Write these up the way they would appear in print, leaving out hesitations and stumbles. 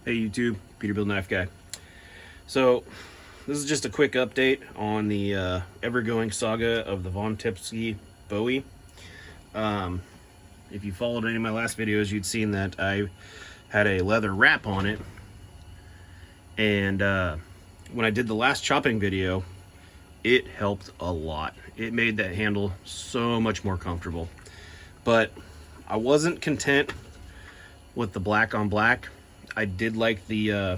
Hey YouTube, Peterbilt Knife Guy. So this is just a quick update on the ever-going saga of the tempsky bowie. If you followed any of my last videos, you'd seen that I had a leather wrap on it, and when I did the last chopping video, it helped a lot. It made that handle so much more comfortable. But I wasn't content with the black on black. I did like the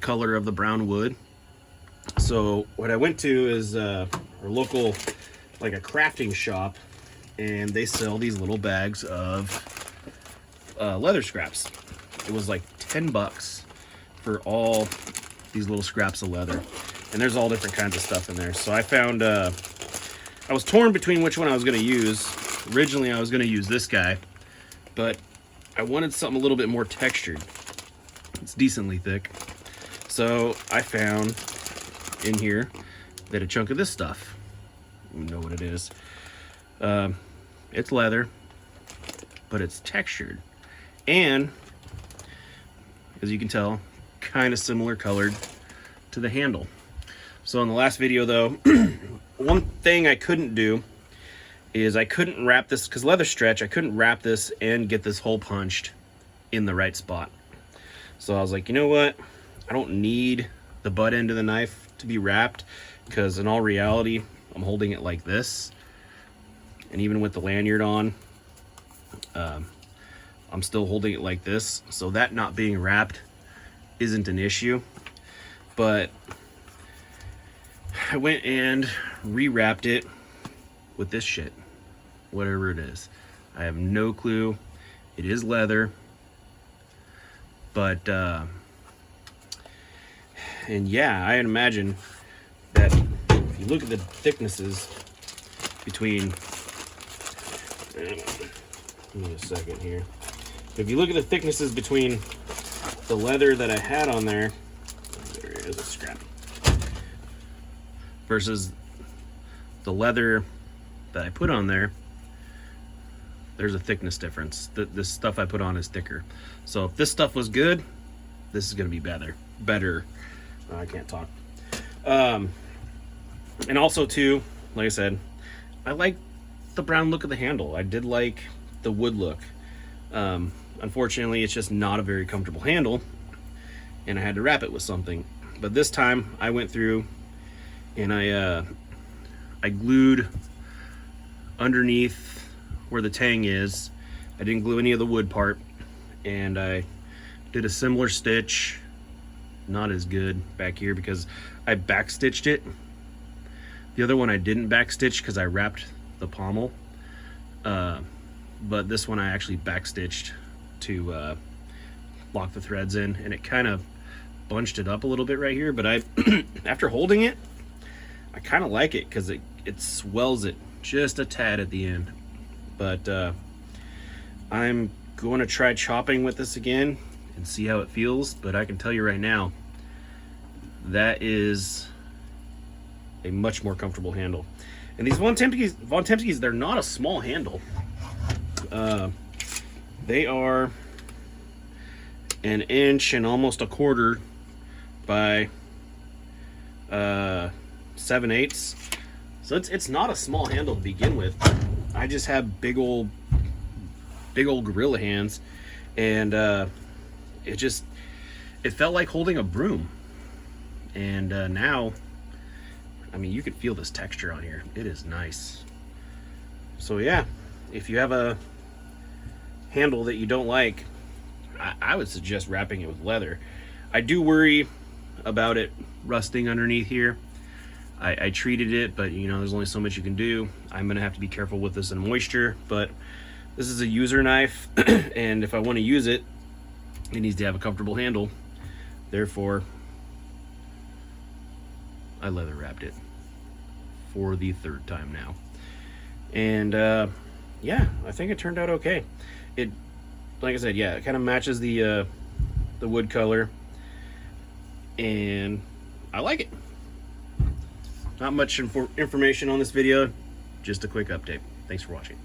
color of the brown wood. So what I went to is our local, like a crafting shop, and they sell these little bags of leather scraps. It was like 10 bucks for all these little scraps of leather, and there's all different kinds of stuff in there. So I found I was torn between which one I was going to use. Originally I was going to use this guy, but I wanted something a little bit more textured. It's decently thick. So I found in here that a chunk of this stuff, you know what it is. It's leather, but it's textured, and as you can tell, kind of similar colored to the handle. So in the last video though, one thing I couldn't do is I couldn't wrap this, because leather stretch, I couldn't wrap this and get this hole punched in the right spot. So I was like, you know what? I don't need the butt end of the knife to be wrapped, because in all reality, I'm holding it like this. And even with the lanyard on, I'm still holding it like this. So that not being wrapped isn't an issue. But I went and rewrapped it with this shit, whatever it is. I have no clue. It is leather. But, and yeah, I imagine that if you look at the thicknesses between, give me a second here. If you look at the thicknesses between the leather that I had on there is a scrap, versus the leather that I put on there, there's a thickness difference. This stuff I put on is thicker. So if this stuff was good, this is going to be better. I can't talk. And also too, like I said, I like the brown look of the handle. I did like the wood look. Unfortunately, it's just not a very comfortable handle, and I had to wrap it with something. But this time I went through and I glued underneath where the tang is. I didn't glue any of the wood part, and I did a similar stitch, not as good back here because I backstitched it. The other one I didn't backstitch because I wrapped the pommel, but this one I actually backstitched to lock the threads in, and it kind of bunched it up a little bit right here. But I after holding it, I kind of like it because it swells it just a tad at the end. But I'm going to try chopping with this again and see how it feels. But I can tell you right now, that is a much more comfortable handle. And these von Tempskys, they're not a small handle. They are 1 inch and almost a quarter by 7/8. So it's not a small handle to begin with. I just have big old gorilla hands, and it felt like holding a broom. And now, I mean, you can feel this texture on here. It is nice. So yeah, if you have a handle that you don't like, I would suggest wrapping it with leather. I do worry about it rusting underneath here. I treated it, but you know, there's only so much you can do. I'm gonna have to be careful with this and moisture, but this is a user knife, and if I want to use it, it needs to have a comfortable handle. Therefore, I leather wrapped it for the 3rd time now. And yeah, I think it turned out okay. It, like I said, yeah, it kind of matches the wood color, and I like it. Not much information on this video, just a quick update. Thanks for watching.